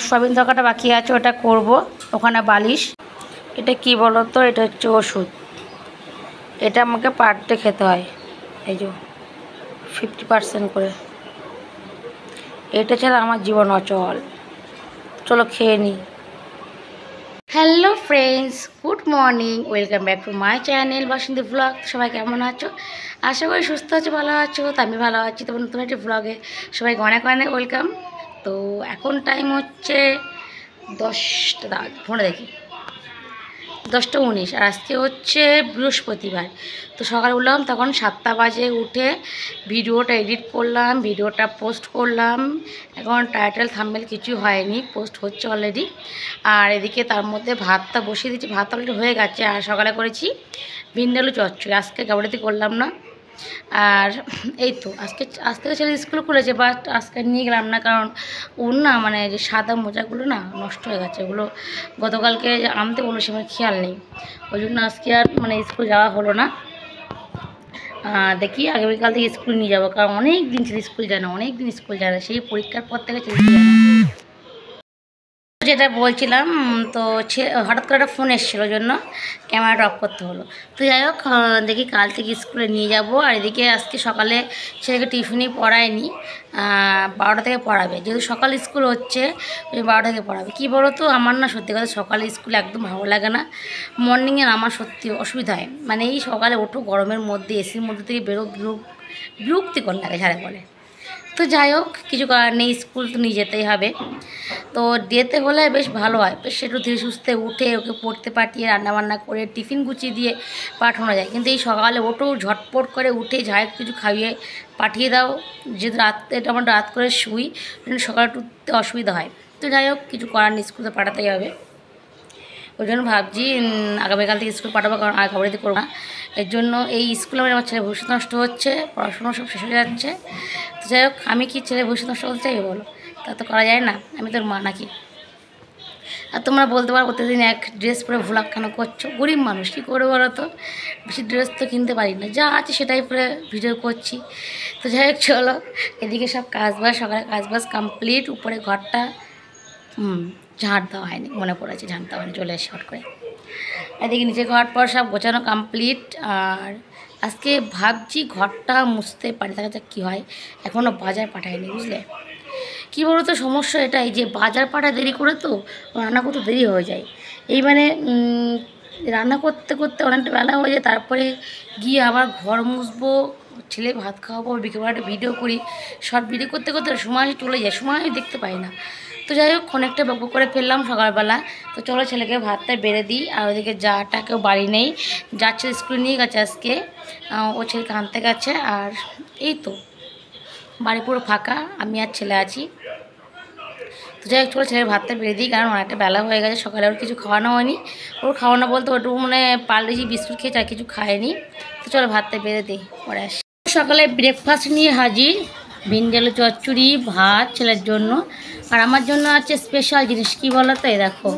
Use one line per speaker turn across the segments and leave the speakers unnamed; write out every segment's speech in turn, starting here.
Soybean তরকাটা বাকি আছে, ওটা করব। ওখানে বালিশ। এটা কি বলো তো, এটা হচ্ছে ওষুধ। এটা আমাকে পার ডে খেতে হয়, এই যে 50% করে। এটা ছাড়া আমার জীবন অচল। চলো খেয়ে নিই। Hello friends, good morning, welcome back to my channel Basanti blog. সবাই কেমন আছো? আশা করি সুস্থ আছো, ভালো আছো। তো আমি ভালো আছি। তো নতুন একটি ব্লগে সবাইকে অনেক অনেক ওয়েলকাম। তো এখন টাইম হচ্ছে 10টা, ফোনে দেখি 10টা 19, আর আজকে হচ্ছে বৃহস্পতিবার। তো সকালে উঠলাম, তখন 7টা বাজে। উঠে ভিডিওটা এডিট করলাম, ভিডিওটা পোস্ট করলাম। এখন টাইটেল থাম্বনেল কিছু হয়নি, পোস্ট হচ্ছে অলরেডি। আর এদিকে তার মধ্যে ভাতটা বসিয়ে দিচ্ছি, ভাত অলরেডি হয়ে গেছে। আর সকালে করেছি ভিন্ডি আলু চচ্চড়ি, আজকে গাবড়িতে করলাম না। আর এই তো আজ থেকে ছেলে স্কুল খুলেছে, বাট আজকে নিয়ে গেলাম না, কারণ ওর না মানে যে সাদা মোজাগুলো না নষ্ট হয়ে গেছে। ওগুলো গতকালকে আনতে বললো, সেখানে খেয়াল নেই, ওই জন্য আজকে আর মানে স্কুল যাওয়া হলো না। দেখি আগামীকাল থেকে স্কুল নিয়ে যাবো, কারণ অনেক দিন ছেলে স্কুল যায় না, অনেক দিন স্কুল যায় না, সেই পরীক্ষার পর থেকে ছেলে যায় না। যেটা বলছিলাম, তো হঠাৎ করে একটা ফোন এসেছিলো, জন্য ক্যামেরাটা অফ করতে হলো। তো যাই হোক, দেখি কাল থেকে স্কুলে নিয়ে যাব। আর এদিকে আজকে সকালে ছেলেকে টিউশনই পড়ায়নি, 12টা থেকে পড়াবে, যেহেতু সকাল স্কুল হচ্ছে, ওই 12টা থেকে পড়াবে। কী বলো তো, আমার না সত্যি কথা সকালে স্কুলে একদম ভালো লাগে না। মর্নিংয়ে আমার সত্যি অসুবিধা হয়, মানে এই সকালে ওঠো গরমের মধ্যে, এসির মধ্যে থেকে বিরক্তিকর লাগে ঝাড়ে বলে। তো যাই হোক, কিছু করার নেই, স্কুল তো নিয়ে যেতেই হবে। তো যেতে হলে বেশ ভালো হয়, বেশ একটু ধীরে সুস্থে উঠে ওকে পড়তে পাঠিয়ে রান্নাবান্না করে টিফিন গুছিয়ে দিয়ে পাঠানো যায়। কিন্তু এই সকালে ওঠো ঝটপট করে উঠে যাই কিছু খাইয়ে পাঠিয়ে দাও, যেহেতু এটা আমার রাত করে শুই, সকালে উঠতে অসুবিধা হয়। তো যাই হোক, কিছু করার নেই, স্কুলে পাঠাতেই হবে। ওই জন্য ভাবছি আগামীকাল থেকে স্কুল পাঠাবো, কারণ আর খবর দিতে করবো না। এর জন্য এই স্কুলে আমার ছেলে ভবিষ্যৎ নষ্ট হচ্ছে, পড়াশোনা সব শেষ হয়ে যাচ্ছে। তো যাই হোক, আমি কি ছেলে ভবিষ্যৎ নষ্ট করতে চাই বলো? তা তো করা যায় না, আমি তোর মা নাকি? আর তোমরা বলতে পারো প্রতিদিন এক ড্রেস পরে ভ্লগ কেন করছো? গরিব মানুষ, কী করে বলো তো, বেশি ড্রেস তো কিনতে পারি না, যা আছে সেটাই পরে ভিডিও করছি। তো যাই হোক চলো, এদিকে সব কাজবাজ, সকালে কাজবাজ কমপ্লিট। উপরে ঘরটা ঝাঁট দেওয়া হয়নি, মনে পড়েছে ঝাঁট দেওয়া হয়নি, চলে এসে শর্ট করে। এদিকে নিচে ঘর পর সব গোছানো কমপ্লিট। আর আজকে ভাবছি ঘরটা মুছতে পারি, দেখা যাক কী হয়। এখনও বাজার পাঠায়নি, বুঝলে। কী বলো তো, সমস্যা এটাই যে বাজার পাঠা দেরি করে তো রান্না করতে দেরি হয়ে যায়। এই মানে রান্না করতে করতে অনেকটা বেলা হয়ে যায়, তারপরে গিয়ে আবার ঘর মুছবো, ছেলে ভাত খাওয়াবো, বিকেলবেলা একটা ভিডিও করি, শর্ট ভিডিও করতে করতে সময় চলে যায়, সময় দেখতে পাই না। তো যাই হোক, অনেকটা বকবক করে ফেললাম সকালবেলা। তো চলো ছেলেকে ভাতটা বেড়ে দিই। আর ওদিকে যাটাকেও বাড়ি নেই, যাচ্ছে স্কুলে নিয়ে গেছে আজকে, ও ছেলেকে আনতে গেছে। আর এই তো বাড়ি পুরো ফাঁকা, আমি আর ছেলে আছি। তো যাই হোক চলো ছেলের ভাতটা বেড়ে দিই, কারণ অনেকটা বেলা হয়ে গেছে, সকালে ওর কিছু খাওয়ানো হয়নি। ওর খাওয়ানো বলতে ওটু মানে পার্লেজি বিস্কুট খেয়েছে, আর কিছু খায়নি। তো চলো ভাতটা বেড়ে দিই, পরে আসি। সকালে ব্রেকফাস্ট নিয়ে হাজির, ভিন্ডি আলু চচ্চড়ি, ভাত ছেলের জন্য। আর আমার জন্য আছে স্পেশাল জিনিস, কী বলো তো, এই দেখো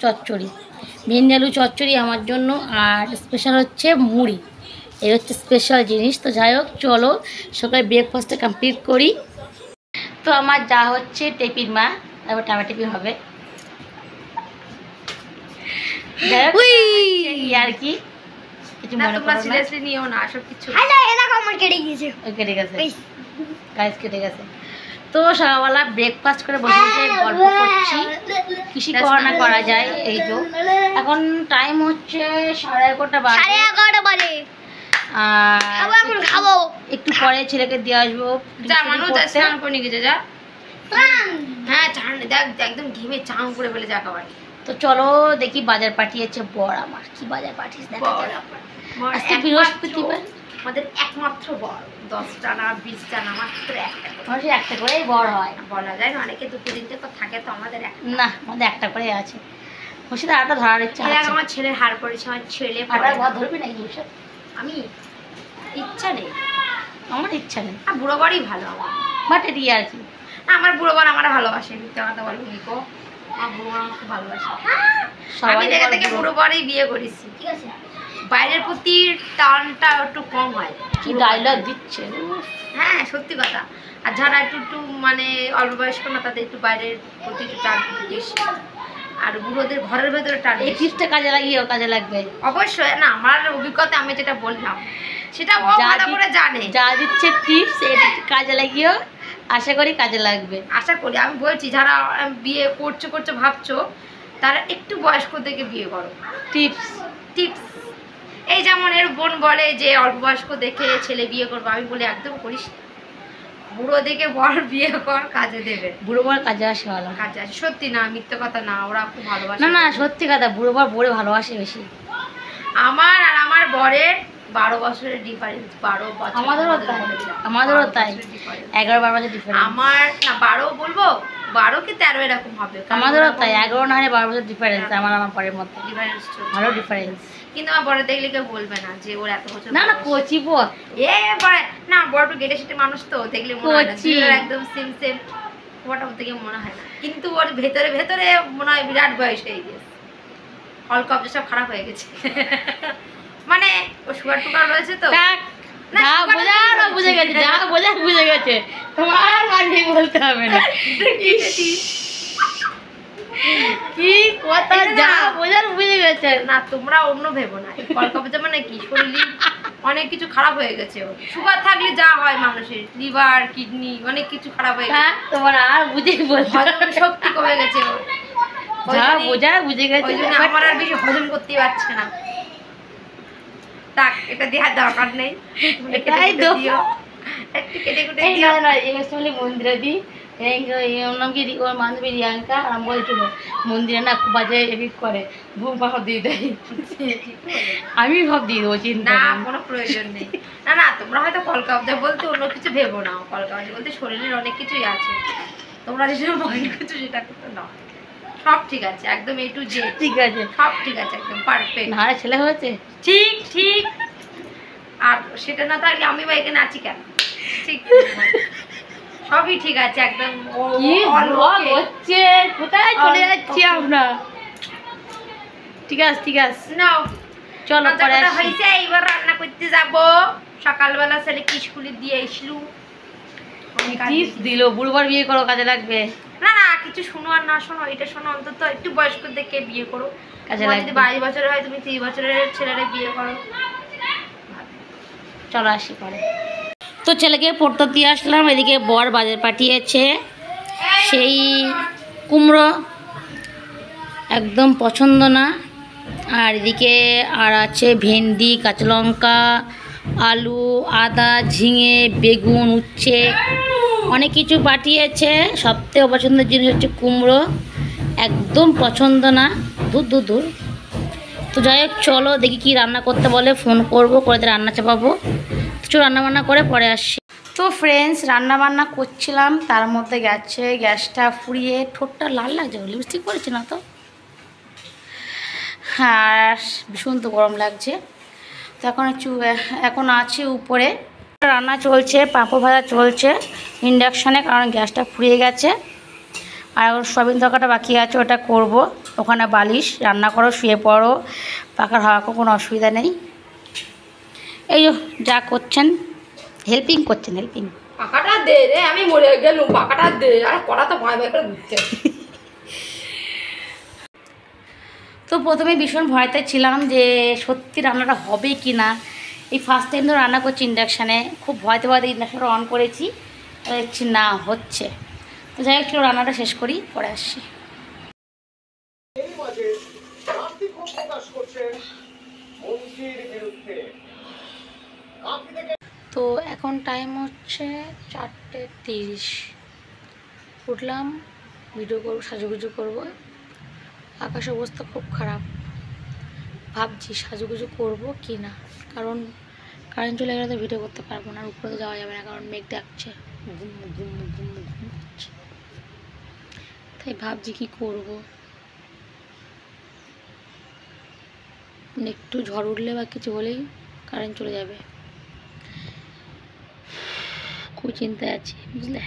চচ্চড়ি, ভিন্ডি আলু চচ্চড়ি আমার জন্য। আর স্পেশাল হচ্ছে মুড়ি, এই হচ্ছে স্পেশাল জিনিস। তো যাই হোক চলো সকালে ব্রেকফাস্টটা কমপ্লিট করি। তো আমার যা হচ্ছে টেপির মা, এবার টামাটিপি হবে। আর কি কিছু মনে করো না, নিও না সব কিছু। কেটে গেছে, গাছ কেটে গেছে। তো সকালবেলা ব্রেকফাস্ট করে বসে বসে গল্প করছি, কৃষি করা না করা যায়। এই তো এখন টাইম হচ্ছে 11:30 বাজে। খাবো একটু পরে, ছেলেকে দিয়ে আসবো। হ্যাঁ চান দেখ, একদম ঘিমে চান করে বলে যা খাবার। তো চলো দেখি, বাজার পাঠিয়েছে বর আমার, কি বাজার পাঠিয়েছে আজকে বৃহস্পতিবার, আমাদের একমাত্র বর। 10টা না 20টা না, মাত্র একটা করেই বর হয়, বলা যায় না, অনেকে 2-3টে তো থাকে, তো আমাদের না, আমাদের একটা করে আছে। খুশিতে আটা ধরার ইচ্ছা আছে, আমার ছেলের হার পড়েছে, আমার ছেলে আটা ঘর ধরবি নাকি? আমি ইচ্ছা নেই, আমার ইচ্ছা নেই। আর বুড়ো বরই ভালো আমার, বাট এটি আর কি, আমার বুড়ো বর আমার ভালোবাসে, মিথ্যা কথা বলবো নিকো, আমার বুড়ো বর আমাকে ভালোবাসে। আমি দেখে দেখে বুড়ো বরই বিয়ে করেছি, ঠিক আছে।
বাইরের প্রতি টানটা একটু কম হয়।
কি ডায়লগ দিচ্ছে!
হ্যাঁ সত্যি কথা। আর যারা একটু একটু মানে অল্প বয়স্ক না, তাদের একটু বাইরের প্রতি একটু টান বেশি, আর বুড়োদের ঘরের ভেতরে টান।
এই টিপসটা কাজে লাগিয়েও কাজে লাগবে
অবশ্যই। না, আমার অভিজ্ঞতা আমি যেটা বললাম সেটা ও ভালো করে জানে।
যা দিচ্ছে টিপস এই কাজে লাগিয়েও আশা করি কাজে লাগবে।
আশা করি। আমি বলছি যারা বিয়ে করছো ভাবছো, তারা একটু বয়স্ক থেকে বিয়ে করো।
টিপস
টিপস এই যেমন এর বোন বলে যে অল্প বয়স্ক দেখে ছেলে বিয়ে করবো, আমি বলি একদম করিস না। বুড়ো দেখে বর বিয়ে কর, কাজে দেবে।
বুড়ো বর কাজে আসে ভালো।
কাজে আসে, সত্যি না মিথ্যে কথা না, ওরা খুব ভালোবাসে।
না না সত্যি কথা, বুড়ো বর বরে ভালোবাসে বেশি।
আমার আর আমার বরের 12 বছরের ডিফারেন্স। 12 বছর।
আমাদেরও তাই 11-12 বছর ডিফারেন্স।
আমার না 12 বলবো, 12 কি 13 এরকম হবে।
আমাদেরও তাই 11 না 12 বছর ডিফারেন্স। আমার পরের মধ্যে
ডিফারেন্স
ভালো ডিফারেন্স।
কিন্তু আমার বড় দেখলে কেউ বলবে না যে ওর এত বছর।
না না কচি বর
না, বড় গেটে সেটে মানুষ তো দেখলে মনে হয় না একদম সেম সেম। ওটা থেকে মনে হয় না, কিন্তু ওর ভেতরে ভেতরে মনে হয় বিরাট বয়স হয়ে গেছে। হল কবজা সব খারাপ হয়ে গেছে। মানে ও সুগার টুগার রয়েছে তো।
বুঝে গেছে তোমার মাঝে বলতে হবে না। কি কথা যা বোঝার বুঝে গেছে।
না তোমরা অন্য ভেবো না, কলকাতা মানে কি শরীরে অনেক কিছু খারাপ হয়ে গেছে। সুগার থাকলে যা হয় মানুষের লিভার কিডনি অনেক কিছু খারাপ হয়ে গেছে।
তোমার আর বুঝে
হজম শক্তি কমে গেছে।
বুঝে গেছে,
আমার আর বেশি হজম করতে পারছে না। তাক এটা দেওয়ার দরকার নেই,
এটাই দিও
একটু কেটে কুটে
দিও। না মন্দিরে দিই ওর নাম কি, ওর বান্ধবী রিয়াঙ্কা আমি বলছিল মন্দিরে না খুব বাজে এডিট করে, ঘুম পাখা দিয়ে দেয়। আমি সব দিয়ে দেবো, চিন্তা
না কোনো প্রয়োজন নেই। না না তোমরা হয়তো কলকাতা বলতে অন্য কিছু ভেবো না, কলকাতা বলতে শরীরের অনেক কিছুই আছে, তোমরা যেটা মনে করছো সেটা করতে না। সব ঠিক আছে একদম A to Z।
ঠিক আছে
সব ঠিক আছে একদম পারফেক্ট।
না ছেলে হয়েছে
ঠিক ঠিক। আর সেটা না থাকলে আমি বা এখানে আছি কেন? ঠিক সবই ঠিক আছে একদম।
হচ্ছে কোথায় চলে যাচ্ছি আমরা। ঠিক আছে ঠিক আছে
নাও
চলো পরে
হয়েছে। এইবার রান্না করতে যাব। সকালবেলা ছেলে কি স্কুলে দিয়ে আসলু
দিল বুড়বার বিয়ে করো কাজে লাগবে।
না না কিছু শোনো আর না শোনো, এটা শোনো অন্তত একটু বয়স্ক দেখে বিয়ে করো কাজে লাগবে। যদি 22 বছরের হয় তুমি 30 বছরের ছেলেরা বিয়ে করো।
চলো আসি পরে। তো ছেলেকে পড়তে দিয়ে আসলাম, এদিকে বর বাজার পাঠিয়েছে সেই কুমড়ো, একদম পছন্দ না। আর এদিকে আর আছে ভেন্ডি, কাঁচা লঙ্কা, আলু, আদা, ঝিঙে, বেগুন, উচ্ছে, অনেক কিছু পাঠিয়েছে। সবথেকে পছন্দের জিনিস হচ্ছে কুমড়ো, একদম পছন্দ না, দূর দূর দূর। তো যাই হোক চলো দেখি কি রান্না করতে বলে, ফোন করবো করে রান্না চাপাবো। তো রান্না বান্না করে পরে আসছি। তো ফ্রেন্ডস রান্না বান্না করছিলাম, তার মধ্যে গ্যাসটা ফুরিয়ে ঠোঁটটা লাল লাগছে, লিপস্টিক পরেছি না তো। হ্যাঁ ভীষণ তো গরম লাগছে। তো এখন আছি উপরে, রান্না চলছে, পাঁপড় ভাজা চলছে ইন্ডাকশানে, কারণ গ্যাসটা ফুরিয়ে গেছে। আর সয়াবিন তরকাটা বাকি আছে, ওটা করব। ওখানে বালিশ, রান্না করো, শুয়ে পড়ো, পাখার হাওয়া কোনো অসুবিধা নেই। এই যা করছেন হেল্পিং করছেন, হেল্পিং।
পাখাটা দে রে, আমি মরে গেলুম, পাখাটা দে। আর কড়া তো ভয় ভয় করে ঘুরছে।
তো প্রথমে ভীষণ ভয়তে ছিলাম যে সত্যি রান্নাটা হবে কি না। এই ফার্স্ট টাইম তো রান্না করছি ইন্ডাকশানে, খুব ভয়তে ইন্ডাকশানটা অন করেছি, দেখছি না হচ্ছে। তো যাই হোক চলো রান্নাটা শেষ করি, পরে আসছি। তো এখন টাইম হচ্ছে 4:30। উঠলাম, ভিডিও করবো, সাজুগুজু করবো। আকাশের অবস্থা খুব খারাপ, ভাবছি সাজুগুজু করবো কি না, কারণ কারেন্ট চলে গেলে তো ভিডিও করতে পারবো না, উপরে তো যাওয়া যাবে না, কারণ মেঘ ডাকছে, ঘুম ঘুম ঘুম ঘুম হচ্ছে। তাই ভাবছি কি করব। একটু ঝড় উঠলে বা কিছু হলেই কারেন্ট চলে যাবে, খুবই চিন্তায় আছি বুঝলে,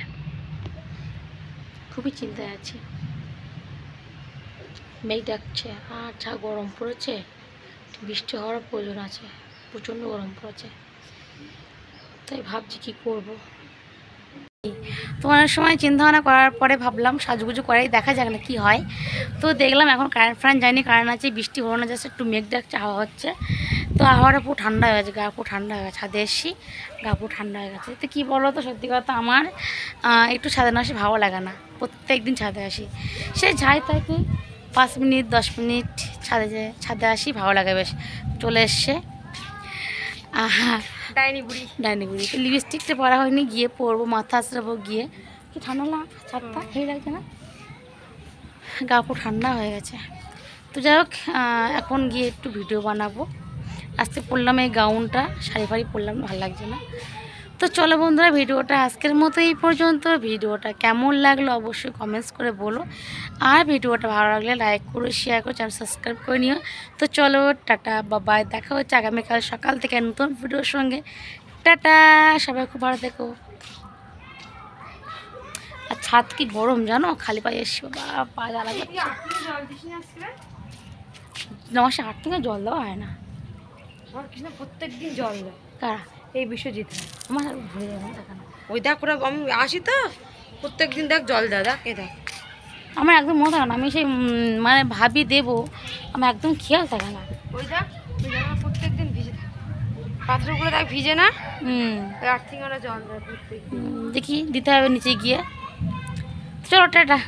খুবই চিন্তায় আছি। মেঘ ডাকছে আর যা গরম পড়েছে, বৃষ্টি হওয়ার প্রয়োজন আছে, প্রচণ্ড গরম পড়েছে, তাই ভাবছি কী করব। তো অনেক সময় চিন্তাভাবনা করার পরে ভাবলাম সাজুগুজু করাই দেখা যাক না কী হয়। তো দেখলাম এখন কারেন্ট ফ্যান যায়নি, কারেন্ট আছে, বৃষ্টি হলো না, জাস্ট একটু মেঘ ডাকছে, হাওয়া হচ্ছে। তো আবহাওয়াটা পুরো ঠান্ডা হয়ে গেছে, গা পুরো ঠান্ডা হয়ে গেছে, ছাদে এসেছি গা পুরো ঠান্ডা হয়ে গেছে। তো কী বলো তো, সত্যি কথা আমার একটু ছাদে না আসি ভালো লাগে না, প্রত্যেক দিন ছাদে আসি, সে যাই থাকি 5 মিনিট 10 মিনিট ছাদে আসি, ভালো লাগে বেশ। চলে এসছে
ডাইনি বুড়ি
তো লিপস্টিকটা পরা হয়নি, গিয়ে পরবো, মাথা আসরাবো গিয়ে। কি ঠান্ডা না ছাদটা, হেই লাগছে না, গা পুরো ঠান্ডা হয়ে গেছে। তো যাই হোক, এখন গিয়ে একটু ভিডিও বানাবো। আজকে পরলাম এই গাউনটা, শাড়ি ফাড়ি পরলাম, ভালো লাগছে না। তো চলো বন্ধুরা, ভিডিওটা আজকের মতো এই পর্যন্ত। ভিডিওটা কেমন লাগলো অবশ্যই কমেন্টস করে বলো, আর ভিডিওটা ভালো লাগলে লাইক করো, শেয়ার করো, চ্যানেল সাবস্ক্রাইব করে নিও। তো চলো, টাটা বাবাই, দেখা হচ্ছে আগামীকাল সকাল থেকে নতুন ভিডিওর সঙ্গে। টাটা, সবাই খুব ভালো থেকো। আর ছাদ কি গরম জানো, খালি পায়ে এসছি, বাবা পা জ্বালা যাচ্ছে। নমাসে 8 থেকে জল দেওয়া হয় না,
আমার কৃষ্ণ প্রত্যেক দিন জল দেয়।
কারা?
এই বিশ্বজিৎ
আমার আর ভরে যাবে না, দেখা না।
ওই দেখ, ওরা আমি আসি তো প্রত্যেক দিন দেখ জল দেয়, দেখ এ দেখ।
আমার একদম মনে থাকে না, আমি সেই মানে ভাবি দেবো, আমার একদম খেয়াল থাকে না।
ওই দেখ, ওই জায়গা প্রত্যেক দিন ভিজে থাকে, পাত্রগুলো দেখ ভিজে না, ওই আর্থিং ওরা জল দেয় প্রত্যেক দিন।
দেখি দিতে হবে নিচে গিয়ে। চলো টাটা।